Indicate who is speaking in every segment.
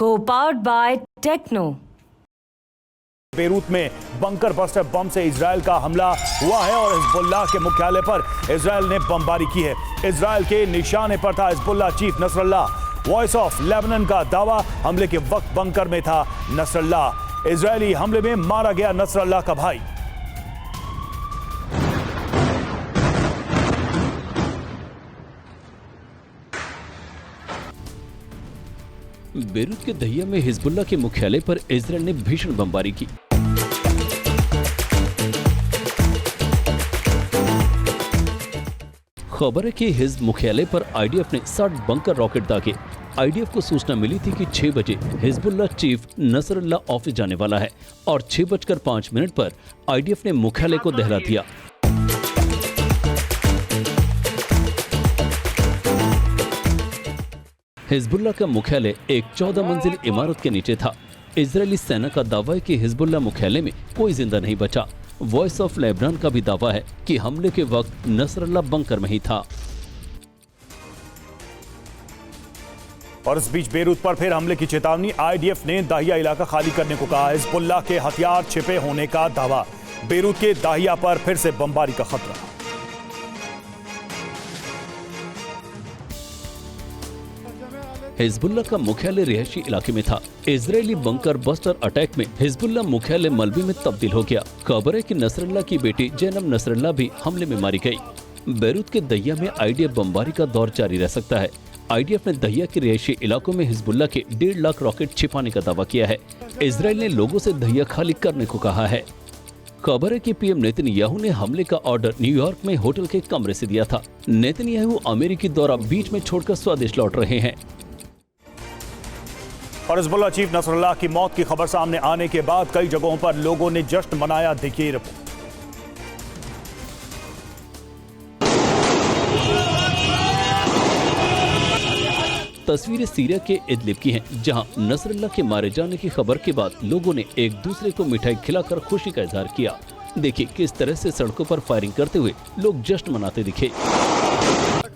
Speaker 1: Co-powered by Techno।
Speaker 2: Beirut में bunker buster bomb से Israel का हमला हुआ है और हिजबुल्लाह के मुख्यालय पर इजराइल ने बमबारी की है। इजराइल के निशाने पर था Hezbollah chief Nasrallah. Voice of Lebanon का दावा, हमले के वक्त बंकर में था नसरल्लाह। इजरायली हमले में मारा गया नसरल्लाह का भाई।
Speaker 3: बेरूत के दहिया में हिजबुल्लाह के मुख्यालय पर इजराइल ने भीषण बमबारी की। खबर है कि हिजब मुख्यालय पर आईडीएफ ने 60 बंकर रॉकेट दागे। आईडीएफ को सूचना मिली थी कि 6 बजे हिजबुल्लाह चीफ नसरल्लाह ऑफिस जाने वाला है और 6:05 पर आईडीएफ ने मुख्यालय को दहला दिया। हिजबुल्लाह का मुख्यालय एक 14 मंजिल इमारत के नीचे था। इजरायली सेना का दावा है कि हिजबुल्लाह मुख्यालय में कोई जिंदा नहीं बचा। वॉइस ऑफ लेबनान का भी दावा है कि हमले के वक्त नसरल्लाह बंकर में ही था।
Speaker 2: और इस बीच बेरूत पर फिर हमले की चेतावनी। आईडीएफ ने दाहिया इलाका खाली करने को कहा। हिजबुल्लाह के हथियार छिपे होने का दावा। बेरूत के दाहिया पर फिर से बमबारी का खतरा।
Speaker 3: हिजबुल्लाह का मुख्यालय रिहायशी इलाके में था। इजरायली बंकर बस्टर अटैक में हिजबुल्लाह मुख्यालय मलबे में तब्दील हो गया। खबर है कि नसरल्लाह की बेटी जैनब नसरल्लाह भी हमले में मारी गई। बेरूत के दहिया में आईडीएफ बमबारी का दौर जारी रह सकता है। आईडीएफ ने दहिया के रिहायशी इलाकों में हिजबुल्लाह के 1.5 लाख रॉकेट छिपाने का दावा किया है। इजरायल ने लोगों से दहिया खाली करने को कहा है। खबर है कि पीएम नेतन्याहू ने हमले का ऑर्डर न्यूयॉर्क में होटल के कमरे से दिया था। नेतन्याहू अमेरिकी दौरा बीच में छोड़कर स्वदेश लौट रहे हैं।
Speaker 2: और हिजबुल्लाह चीफ नसरल्लाह की मौत की खबर सामने आने के बाद कई जगहों पर लोगों ने जश्न मनाया। देखिए रिपोर्ट।
Speaker 3: तस्वीरें सीरिया के इदलिब की हैं, जहां नसरल्लाह के मारे जाने की खबर के बाद लोगों ने एक दूसरे को मिठाई खिलाकर खुशी का इजहार किया। देखिए किस तरह से सड़कों पर फायरिंग करते हुए लोग जश्न मनाते दिखे।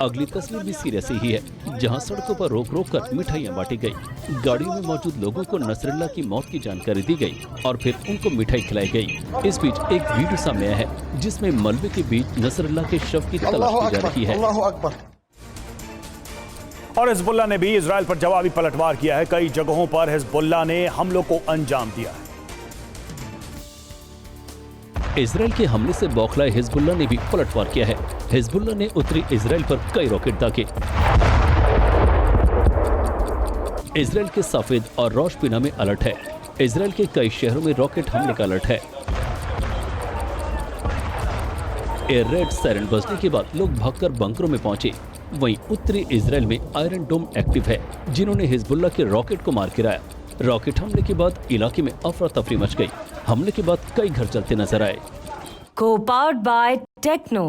Speaker 3: अगली तस्वीर भी सीरिया से ही है, जहां सड़कों पर रोक रोक कर मिठाइयां बांटी गई। गाड़ियों में मौजूद लोगों को नसरल्लाह की मौत की जानकारी दी गई और फिर उनको मिठाई खिलाई गई। इस बीच एक वीडियो सामने आया है जिसमें मलबे के बीच नसरल्लाह के शव की तलाश की जा रही है।
Speaker 2: और हिजबुल्लाह ने भी इजराइल पर जवाबी पलटवार किया है। कई जगहों पर हिजबुल्लाह ने हमलों को अंजाम दिया है।
Speaker 3: इजराइल के हमले से बौखलाए हिजबुल्लाह ने भी पलटवार किया है। हिजबुल्लाह ने उत्तरी इजराइल पर कई रॉकेट दागे। इजराइल के सफेद और रौश पिना में अलर्ट है। इजराइल के कई शहरों में रॉकेट हमले का अलर्ट है। एयर रेड सायरन बजने के बाद लोग भागकर बंकरों में पहुंचे। वहीं उत्तरी इजराइल में आयरन डोम एक्टिव है, जिन्होंने हिजबुल्लाह के रॉकेट को मार गिराया। रॉकेट हमले के बाद इलाके में अफरा तफरी मच गई। हमले के बाद कई घर जलते नजर आए।
Speaker 1: Co-powered by Techno।